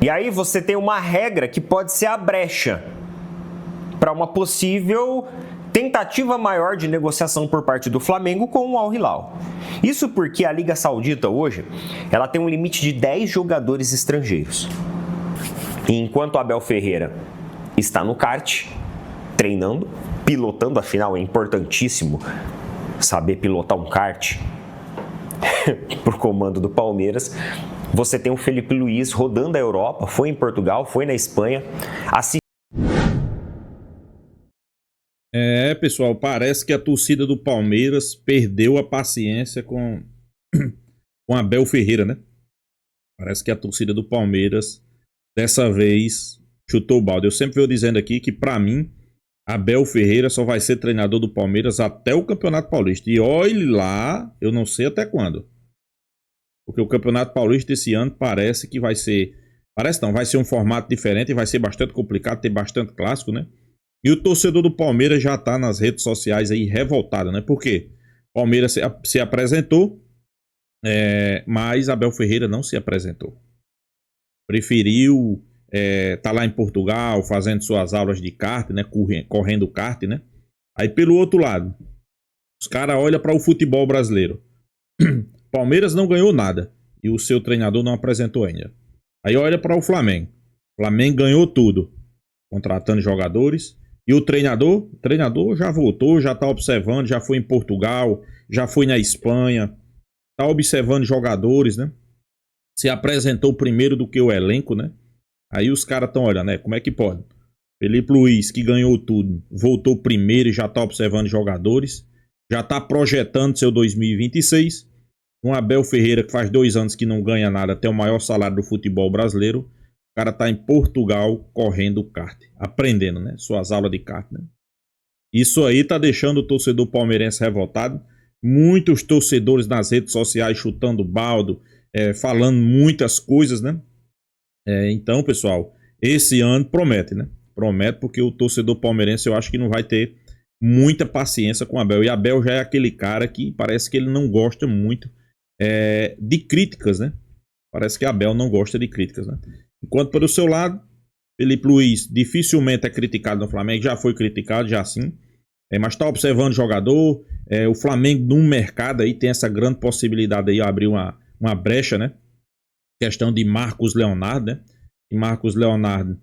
E aí você tem uma regra que pode ser a brecha para uma possível tentativa maior de negociação por parte do Flamengo com o Al Hilal. Isso porque a Liga Saudita hoje, ela tem um limite de 10 jogadores estrangeiros. E enquanto Abel Ferreira está no kart, treinando, pilotando, afinal é importantíssimo saber pilotar um kart por comando do Palmeiras, você tem o Felipe Luiz rodando a Europa, foi em Portugal, foi na Espanha, pessoal, parece que a torcida do Palmeiras perdeu a paciência com Abel Ferreira, né? Parece que a torcida do Palmeiras, dessa vez, chutou o balde. Eu sempre venho dizendo aqui que, pra mim, Abel Ferreira só vai ser treinador do Palmeiras até o Campeonato Paulista. E olhe lá, eu não sei até quando. Porque o Campeonato Paulista esse ano parece que vai ser... Parece não, vai ser um formato diferente e vai ser bastante complicado, ter bastante clássico, né? E o torcedor do Palmeiras já tá nas redes sociais aí revoltado, né? Por quê? O Palmeiras se apresentou, mas Abel Ferreira não se apresentou. Preferiu tá lá em Portugal fazendo suas aulas de kart, né? Correndo kart, né? Aí pelo outro lado, os caras olham para o futebol brasileiro. Palmeiras não ganhou nada e o seu treinador não apresentou ainda. Aí olha para o Flamengo. O Flamengo ganhou tudo, contratando jogadores. E o treinador já voltou, já está observando, já foi em Portugal, já foi na Espanha, está observando jogadores, né? Se apresentou primeiro do que o elenco, né? Aí os caras estão olhando, né? Como é que pode? Felipe Luiz, que ganhou tudo, voltou primeiro e já está observando jogadores, já está projetando seu 2026. Um Abel Ferreira, que faz 2 anos que não ganha nada, tem o maior salário do futebol brasileiro. O cara tá em Portugal correndo kart, aprendendo, né? Suas aulas de kart, né? Isso aí tá deixando o torcedor palmeirense revoltado. Muitos torcedores nas redes sociais chutando baldo, falando muitas coisas, né? Então, pessoal, esse ano promete, né? Promete porque o torcedor palmeirense eu acho que não vai ter muita paciência com o Abel. E Abel já é aquele cara que parece que ele não gosta muito de críticas, né? Parece que Abel não gosta de críticas, né? Enquanto pelo seu lado, Felipe Luiz dificilmente é criticado no Flamengo, já foi criticado, já sim. Mas está observando o jogador. O Flamengo no mercado aí tem essa grande possibilidade aí de abrir uma brecha, né? Questão de Marcos Leonardo, né? E Marcos Leonardo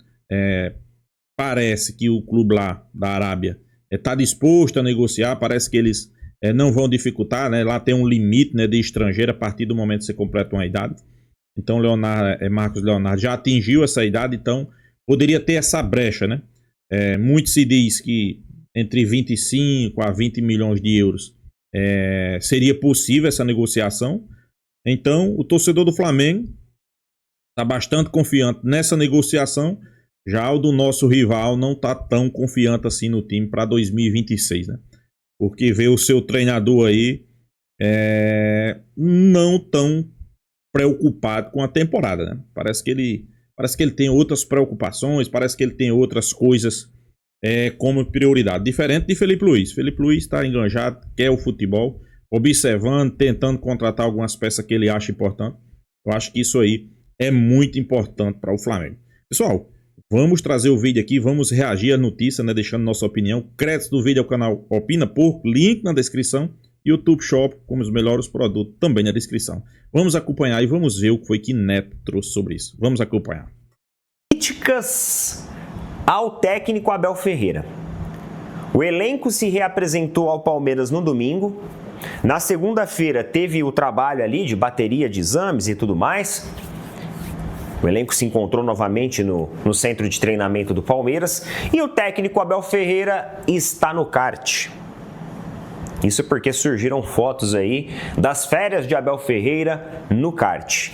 parece que o clube lá da Arábia está disposto a negociar, parece que eles não vão dificultar, né? Lá tem um limite, né, de estrangeiro a partir do momento que você completa uma idade. Então Marcos Leonardo já atingiu essa idade, então poderia ter essa brecha, né? Muito se diz que entre 25 a 20 milhões de euros seria possível essa negociação. Então o torcedor do Flamengo está bastante confiante nessa negociação. Já o do nosso rival não está tão confiante assim no time para 2026, né? Porque vê o seu treinador aí não tão preocupado com a temporada, né? Parece que ele tem outras preocupações, parece que ele tem outras coisas como prioridade, diferente de Felipe Luiz. Felipe Luiz está enganjado, quer o futebol, observando, tentando contratar algumas peças que ele acha importante. Eu acho que isso aí é muito importante para o Flamengo. Pessoal, vamos trazer o vídeo aqui, vamos reagir à notícia, né? Deixando nossa opinião. Crédito do vídeo ao canal Opina Por, link na descrição. YouTube Shop, como os melhores produtos, também na descrição. Vamos acompanhar e vamos ver o que foi que Neto trouxe sobre isso. Vamos acompanhar. Críticas ao técnico Abel Ferreira. O elenco se reapresentou ao Palmeiras no domingo. Na segunda-feira teve o trabalho ali de bateria de exames e tudo mais. O elenco se encontrou novamente no centro de treinamento do Palmeiras. E o técnico Abel Ferreira está no kart. Isso porque surgiram fotos aí das férias de Abel Ferreira no kart.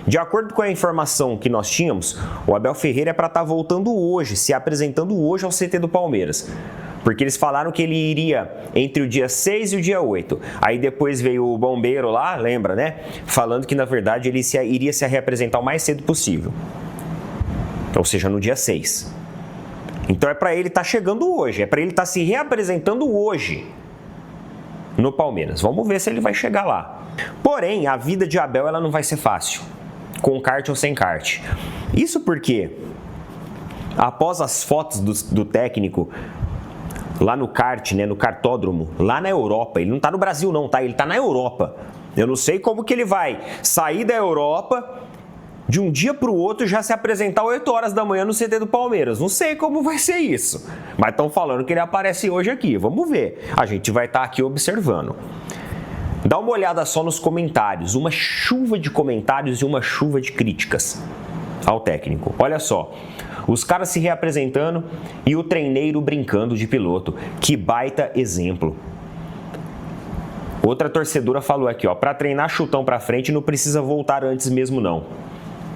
De acordo com a informação que nós tínhamos, o Abel Ferreira é para estar voltando hoje, se apresentando hoje ao CT do Palmeiras. Porque eles falaram que ele iria entre o dia 6 e o dia 8. Aí depois veio o bombeiro lá, lembra, né? Falando que na verdade ele iria se reapresentar o mais cedo possível. Ou seja, no dia 6. Então é para ele estar chegando hoje, é para ele estar se reapresentando hoje no Palmeiras. Vamos ver se ele vai chegar lá. Porém, a vida de Abel ela não vai ser fácil. com kart ou sem kart. Isso porque, após as fotos do técnico lá no kart, né, no kartódromo, lá na Europa, ele não tá no Brasil não, tá? Ele tá na Europa. Eu não sei como que ele vai sair da Europa de um dia para o outro já se apresentar 8 horas da manhã no CT do Palmeiras. Não sei como vai ser isso, mas estão falando que ele aparece hoje aqui. Vamos ver, a gente vai estar aqui observando. Dá uma olhada só nos comentários, uma chuva de comentários e uma chuva de críticas ao técnico. Olha só, os caras se reapresentando e o treineiro brincando de piloto. Que baita exemplo. Outra torcedora falou aqui, ó, para treinar chutão para frente não precisa voltar antes mesmo não.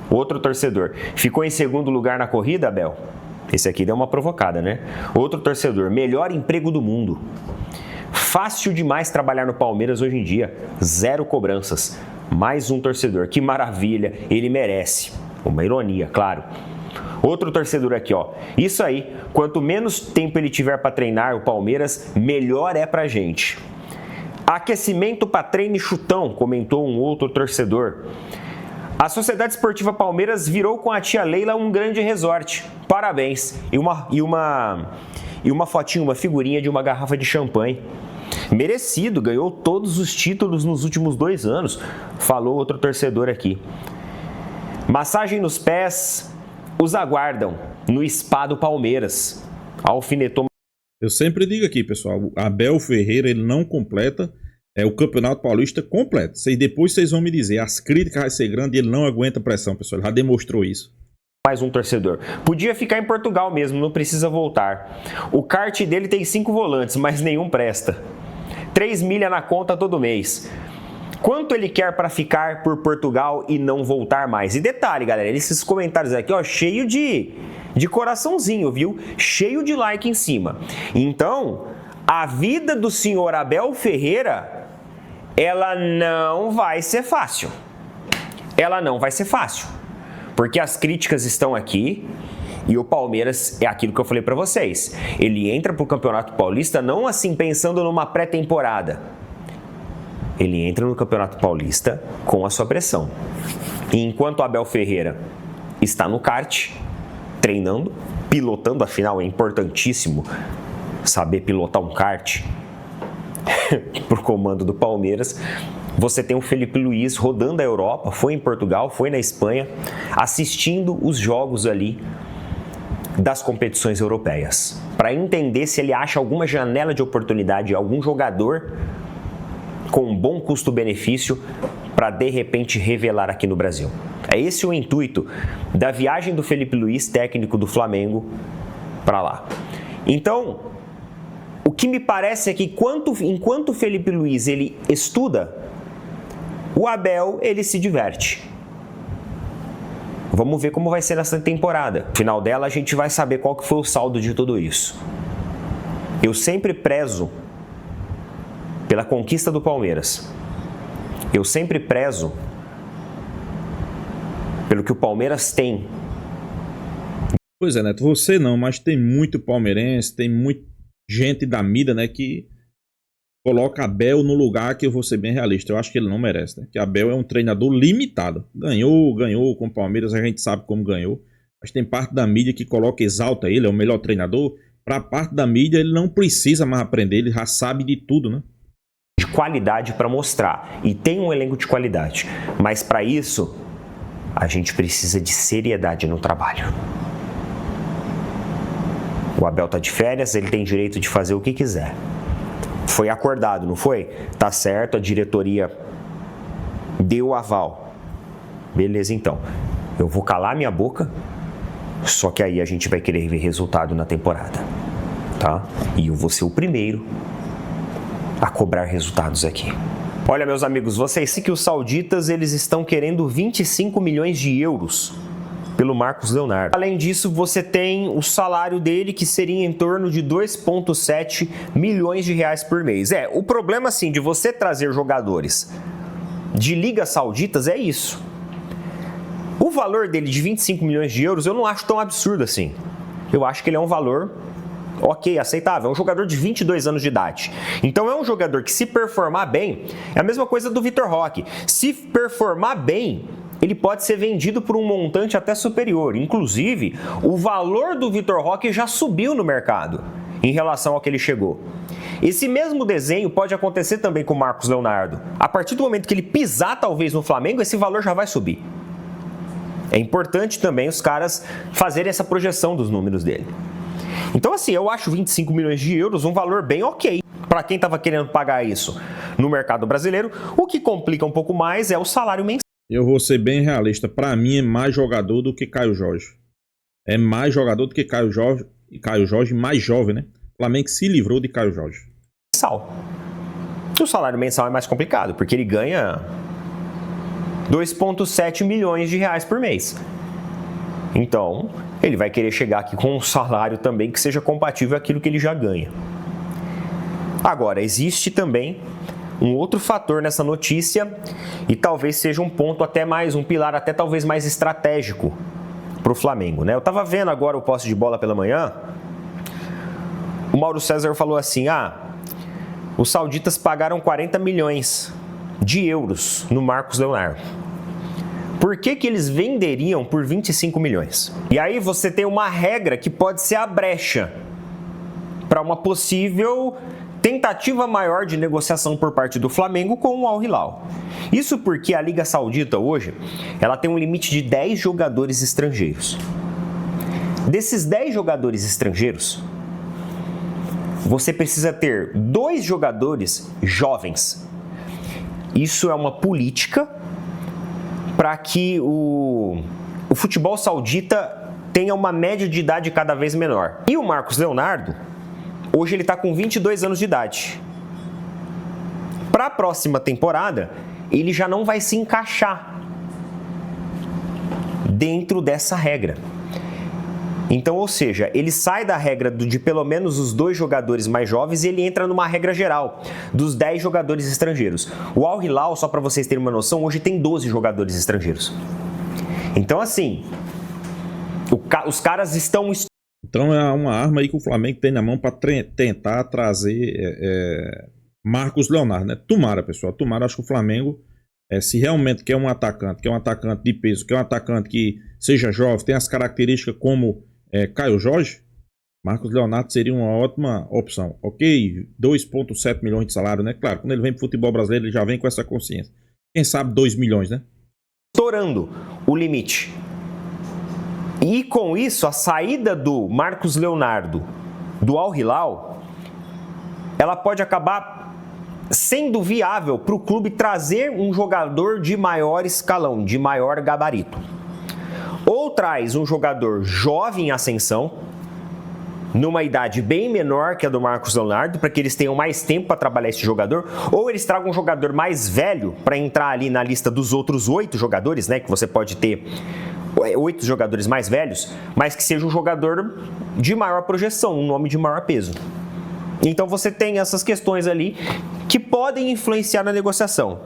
Outro torcedor, ficou em segundo lugar na corrida, Abel? Esse aqui deu uma provocada, né? Outro torcedor, melhor emprego do mundo. Fácil demais trabalhar no Palmeiras hoje em dia, 0 cobranças. Mais um torcedor, que maravilha, ele merece. Uma ironia, claro. Outro torcedor aqui, ó. Isso aí, quanto menos tempo ele tiver para treinar o Palmeiras, melhor é pra gente. Aquecimento para treino e chutão, comentou um outro torcedor. A Sociedade Esportiva Palmeiras virou com a tia Leila um grande resort. Parabéns. E uma fotinha, uma figurinha de uma garrafa de champanhe. Merecido, ganhou todos os títulos nos últimos 2 anos, falou outro torcedor aqui. Massagem nos pés, os aguardam no spa do Palmeiras. Alfinetou. Eu sempre digo aqui, pessoal, Abel Ferreira, ele não completa o Campeonato Paulista completo. Depois vocês vão me dizer, as críticas vão ser grandes e ele não aguenta pressão, pessoal. Ele já demonstrou isso. Mais um torcedor. Podia ficar em Portugal mesmo, não precisa voltar. O kart dele tem 5 volantes, mas nenhum presta. 3 milha na conta todo mês. Quanto ele quer para ficar por Portugal e não voltar mais? E detalhe, galera, esses comentários aqui, ó, cheio de coraçãozinho, viu? Cheio de like em cima. Então, a vida do senhor Abel Ferreira, ela não vai ser fácil. Ela não vai ser fácil. Porque as críticas estão aqui e o Palmeiras é aquilo que eu falei para vocês. Ele entra pro Campeonato Paulista não assim pensando numa pré-temporada. Ele entra no Campeonato Paulista com a sua pressão. E enquanto o Abel Ferreira está no kart, treinando, pilotando, afinal é importantíssimo saber pilotar um kart pro comando do Palmeiras. Você tem o Felipe Luiz rodando a Europa, foi em Portugal, foi na Espanha, assistindo os jogos ali das competições europeias, para entender se ele acha alguma janela de oportunidade, algum jogador com um bom custo-benefício para de repente revelar aqui no Brasil. É esse o intuito da viagem do Felipe Luiz, técnico do Flamengo, para lá. Então, o que me parece é que enquanto o Felipe Luiz ele estuda, o Abel ele se diverte. Vamos ver como vai ser nessa temporada. No final dela a gente vai saber qual que foi o saldo de tudo isso. Eu sempre prezo pela conquista do Palmeiras. Eu sempre prezo pelo que o Palmeiras tem. Pois é, Neto, você não, mas tem muito palmeirense, tem muita gente da mídia, né, que coloca Abel no lugar que eu vou ser bem realista. Eu acho que ele não merece, né? Que Abel é um treinador limitado. Ganhou com o Palmeiras, a gente sabe como ganhou. Mas tem parte da mídia que coloca, exalta ele, é o melhor treinador. Para a parte da mídia, ele não precisa mais aprender, ele já sabe de tudo, né? De qualidade para mostrar. E tem um elenco de qualidade. Mas para isso, a gente precisa de seriedade no trabalho. O Abel tá de férias, ele tem direito de fazer o que quiser. Foi acordado, não foi? Tá certo, a diretoria deu o aval. Beleza, então. Eu vou calar minha boca, só que aí a gente vai querer ver resultado na temporada, tá? E eu vou ser o primeiro a cobrar resultados aqui. Olha, meus amigos, vocês sabem que os sauditas eles estão querendo 25 milhões de euros pelo Marcos Leonardo. Além disso, você tem o salário dele que seria em torno de 2,7 milhões de reais por mês. O problema assim de você trazer jogadores de ligas sauditas é isso. O valor dele de 25 milhões de euros eu não acho tão absurdo assim. Eu acho que ele é um valor ok, aceitável. É um jogador de 22 anos de idade. Então é um jogador que, se performar bem, é a mesma coisa do Vitor Roque. Se performar bem, ele pode ser vendido por um montante até superior. Inclusive, o valor do Vitor Roque já subiu no mercado em relação ao que ele chegou. Esse mesmo desenho pode acontecer também com o Marcos Leonardo. A partir do momento que ele pisar talvez no Flamengo, esse valor já vai subir. É importante também os caras fazerem essa projeção dos números dele. Então assim, eu acho 25 milhões de euros um valor bem ok para quem estava querendo pagar isso no mercado brasileiro. O que complica um pouco mais é o salário mensal. Eu vou ser bem realista. Para mim é mais jogador do que Caio Jorge. É mais jogador do que Caio Jorge. E Caio Jorge mais jovem, né? O Flamengo se livrou de Caio Jorge. O salário mensal é mais complicado, porque ele ganha 2,7 milhões de reais por mês. Então, ele vai querer chegar aqui com um salário também que seja compatível àquilo que ele já ganha. Agora, existe também um outro fator nessa notícia e talvez seja um ponto até mais, um pilar até talvez mais estratégico para o Flamengo, né? Eu estava vendo agora o posse de bola pela manhã, o Mauro César falou assim, os sauditas pagaram 40 milhões de euros no Marcos Leonardo. Por que eles venderiam por 25 milhões? E aí você tem uma regra que pode ser a brecha para uma possível tentativa maior de negociação por parte do Flamengo com o Al Hilal. Isso porque a Liga Saudita hoje, ela tem um limite de 10 jogadores estrangeiros. Desses 10 jogadores estrangeiros, você precisa ter 2 jogadores jovens. Isso é uma política para que o futebol saudita tenha uma média de idade cada vez menor. E o Marcos Leonardo, hoje ele está com 22 anos de idade. Para a próxima temporada, ele já não vai se encaixar dentro dessa regra. Então, ou seja, ele sai da regra de pelo menos os 2 jogadores mais jovens e ele entra numa regra geral dos 10 jogadores estrangeiros. O Al Hilal, só para vocês terem uma noção, hoje tem 12 jogadores estrangeiros. Então, assim, os caras estão... Então é uma arma aí que o Flamengo tem na mão para tentar trazer Marcos Leonardo, né? Tomara, pessoal, tomara. Acho que o Flamengo, se realmente quer um atacante de peso, quer um atacante que seja jovem, tem as características como Caio Jorge, Marcos Leonardo seria uma ótima opção. Ok, 2,7 milhões de salário, né? Claro, quando ele vem pro futebol brasileiro, ele já vem com essa consciência. Quem sabe 2 milhões, né? Estourando o limite. E com isso, a saída do Marcos Leonardo do Al Hilal, ela pode acabar sendo viável para o clube trazer um jogador de maior escalão, de maior gabarito. Ou traz um jogador jovem em ascensão, numa idade bem menor que a do Marcos Leonardo, para que eles tenham mais tempo para trabalhar esse jogador, ou eles tragam um jogador mais velho para entrar ali na lista dos outros 8 jogadores, né, que você pode ter 8 jogadores mais velhos, mas que seja um jogador de maior projeção, um nome de maior peso. Então você tem essas questões ali que podem influenciar na negociação.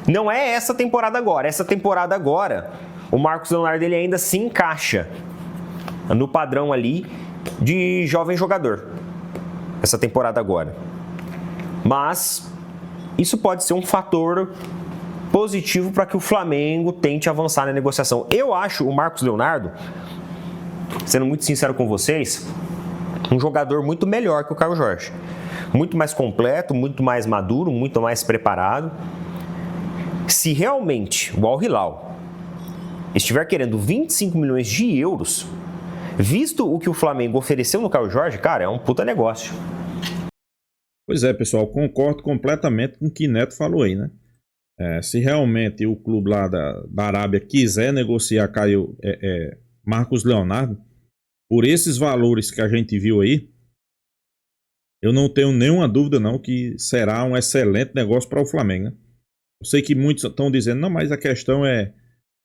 Não é essa temporada agora. Essa temporada agora, o Marcos Leonardo ele ainda se encaixa no padrão ali de jovem jogador. Essa temporada agora. Mas isso pode ser um fator positivo para que o Flamengo tente avançar na negociação. Eu acho o Marcos Leonardo, sendo muito sincero com vocês, um jogador muito melhor que o Caio Jorge. Muito mais completo, muito mais maduro, muito mais preparado. Se realmente o Al Hilal estiver querendo 25 milhões de euros, visto o que o Flamengo ofereceu no Caio Jorge, cara, é um puta negócio. Pois é, pessoal, concordo completamente com o que Neto falou aí, né? Se realmente o clube lá da Arábia quiser negociar Marcos Leonardo, por esses valores que a gente viu aí, eu não tenho nenhuma dúvida não que será um excelente negócio para o Flamengo, né? Eu sei que muitos estão dizendo, não, mas a questão é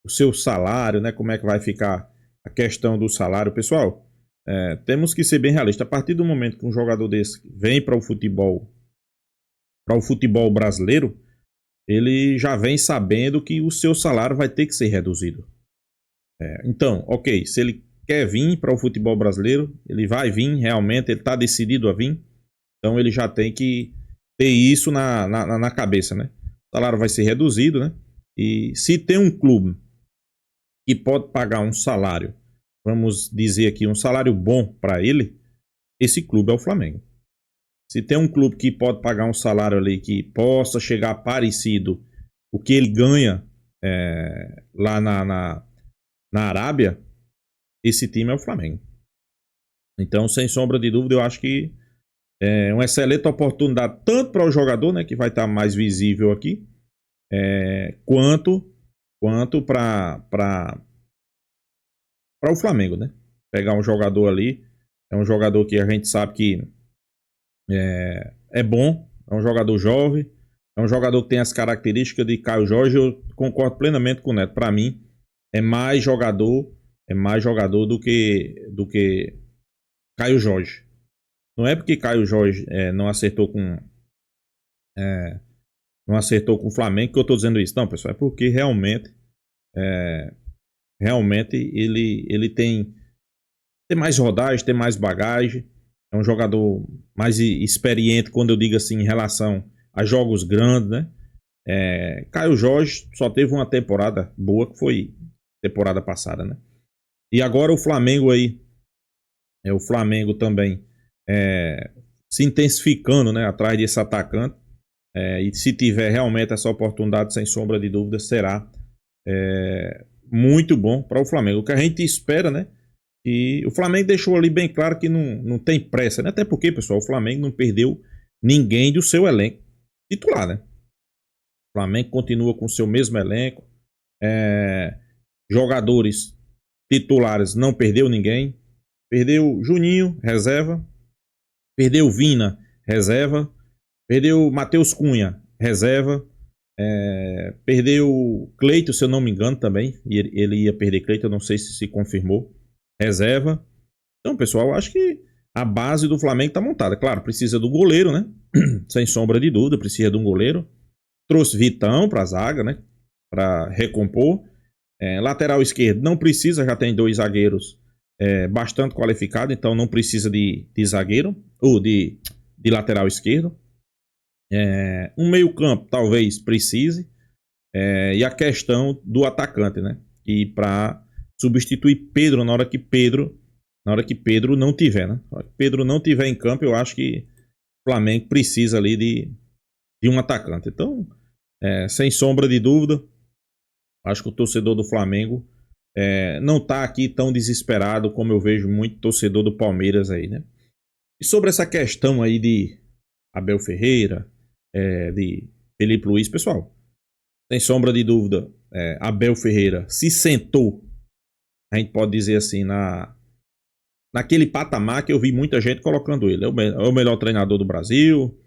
o seu salário, né? Como é que vai ficar a questão do salário? Pessoal, temos que ser bem realistas. A partir do momento que um jogador desse vem para o futebol brasileiro, ele já vem sabendo que o seu salário vai ter que ser reduzido. Então, ok, se ele quer vir para o futebol brasileiro, ele vai vir realmente, ele está decidido a vir, então ele já tem que ter isso na cabeça, né? O salário vai ser reduzido, né? E se tem um clube que pode pagar um salário, vamos dizer aqui, um salário bom para ele, esse clube é o Flamengo. Se tem um clube que pode pagar um salário ali que possa chegar parecido o que ele ganha lá na Arábia, esse time é o Flamengo. Então, sem sombra de dúvida, eu acho que é uma excelente oportunidade tanto para o jogador, né, que vai estar mais visível aqui, quanto para o Flamengo, né? Pegar um jogador ali, é um jogador que a gente sabe que é bom, é um jogador jovem, é um jogador que tem as características de Caio Jorge. Eu concordo plenamente com o Neto. Para mim, é mais jogador do que Caio Jorge. Não é porque Caio Jorge não acertou com o Flamengo que eu estou dizendo isso, não, pessoal. É porque realmente ele tem mais rodagem, tem mais bagagem. É um jogador mais experiente, quando eu digo assim, em relação a jogos grandes, né? Caio Jorge só teve uma temporada boa, que foi temporada passada, né? E agora o Flamengo aí, o Flamengo também se intensificando, né? Atrás desse atacante. E se tiver realmente essa oportunidade, sem sombra de dúvida, será muito bom para o Flamengo. O que a gente espera, né? E o Flamengo deixou ali bem claro que não tem pressa, né? Até porque, pessoal, o Flamengo não perdeu ninguém do seu elenco titular, né? O Flamengo continua com o seu mesmo elenco. Jogadores titulares, não perdeu ninguém. Perdeu Juninho, reserva. Perdeu Vina, reserva. Perdeu Matheus Cunha, reserva. Perdeu Cleito, se eu não me engano, também. E ele ia perder Cleito, eu não sei se confirmou. Reserva. Então, pessoal, eu acho que a base do Flamengo está montada. Claro, precisa do goleiro, né? Sem sombra de dúvida, precisa de um goleiro. Trouxe Vitão para a zaga, né? Para recompor. Lateral esquerdo não precisa, já tem 2 zagueiros bastante qualificados, então não precisa de zagueiro ou de lateral esquerdo. Um meio campo talvez precise. E a questão do atacante, né? E para substituir Pedro na hora que Pedro não tiver, né? Na hora que Pedro não tiver em campo, eu acho que o Flamengo precisa ali de um atacante. Então, sem sombra de dúvida, acho que o torcedor do Flamengo não está aqui tão desesperado como eu vejo muito torcedor do Palmeiras aí, né? E sobre essa questão aí de Abel Ferreira, de Felipe Luiz, pessoal, sem sombra de dúvida, Abel Ferreira se sentou, a gente pode dizer assim, naquele patamar que eu vi muita gente colocando ele. É o melhor treinador do Brasil,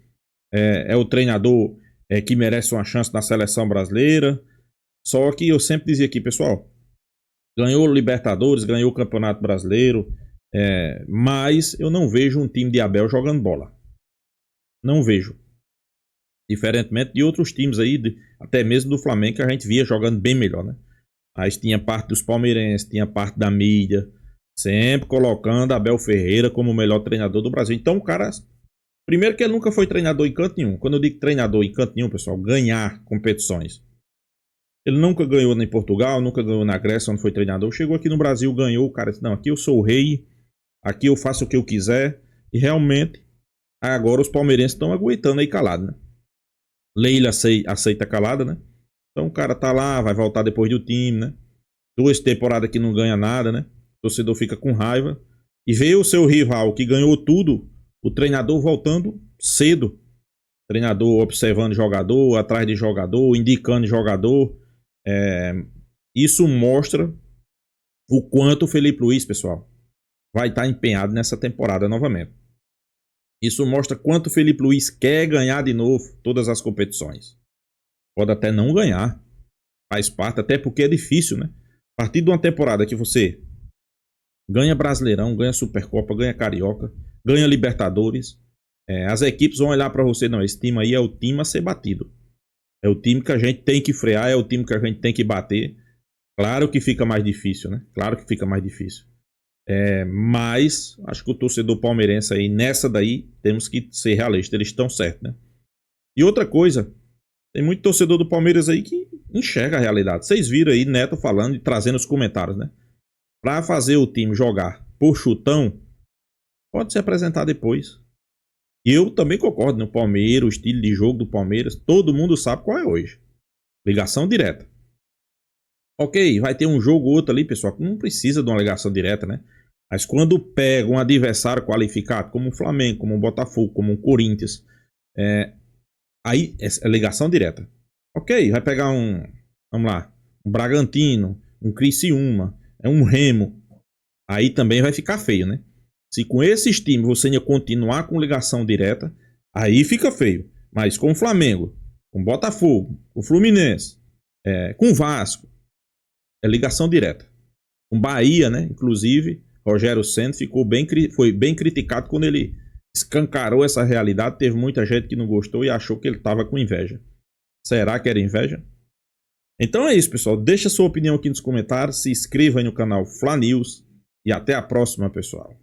é o treinador que merece uma chance na seleção brasileira. Só que eu sempre dizia aqui, pessoal, ganhou o Libertadores, ganhou o Campeonato Brasileiro, mas eu não vejo um time de Abel jogando bola. Não vejo. Diferentemente de outros times aí, até mesmo do Flamengo, que a gente via jogando bem melhor, né? Aí tinha parte dos palmeirenses, tinha parte da mídia, sempre colocando Abel Ferreira como o melhor treinador do Brasil. Então o cara, primeiro que ele nunca foi treinador em canto nenhum. Quando eu digo treinador em canto nenhum, pessoal, ganhar competições. Ele nunca ganhou em Portugal, nunca ganhou na Grécia, onde foi treinador. Chegou aqui no Brasil, ganhou, o cara disse, não, aqui eu sou o rei, aqui eu faço o que eu quiser. E realmente, agora os palmeirenses estão aguentando aí calado, né? Leila aceita calada, né? Então o cara tá lá, vai voltar depois do time, né? 2 temporadas que não ganha nada, né? O torcedor fica com raiva. E vê o seu rival que ganhou tudo, o treinador voltando cedo. O treinador observando jogador, atrás de jogador, indicando jogador. Isso mostra o quanto o Felipe Luiz, pessoal, vai estar empenhado nessa temporada novamente. Isso mostra quanto o Felipe Luiz quer ganhar de novo todas as competições. Pode até não ganhar, faz parte, até porque é difícil, né? A partir de uma temporada que você ganha Brasileirão, ganha Supercopa, ganha Carioca, ganha Libertadores, as equipes vão olhar para você, não, esse time aí é o time a ser batido. É o time que a gente tem que frear, é o time que a gente tem que bater. Claro que fica mais difícil, né? Claro que fica mais difícil. Mas acho que o torcedor palmeirense aí, nessa daí, temos que ser realistas, eles estão certos, né? E outra coisa, tem muito torcedor do Palmeiras aí que enxerga a realidade. Vocês viram aí Neto falando e trazendo os comentários, né? Para fazer o time jogar por chutão, pode se apresentar depois. E eu também concordo no Palmeiras, o estilo de jogo do Palmeiras, todo mundo sabe qual é hoje. Ligação direta. Ok, vai ter um jogo ou outro ali, pessoal, que não precisa de uma ligação direta, né? Mas quando pega um adversário qualificado, como o Flamengo, como o Botafogo, como o Corinthians, aí é ligação direta. Ok, vai pegar vamos lá, um Bragantino, um Criciúma, um Remo, aí também vai ficar feio, né? Se com esses times você ainda continuar com ligação direta, aí fica feio. Mas com o Flamengo, com o Botafogo, com o Fluminense, com o Vasco, é ligação direta. Com Bahia, né? Inclusive, Rogério Ceni foi bem criticado quando ele escancarou essa realidade. Teve muita gente que não gostou e achou que ele estava com inveja. Será que era inveja? Então é isso, pessoal. Deixa sua opinião aqui nos comentários. Se inscreva aí no canal Fla News. E até a próxima, pessoal.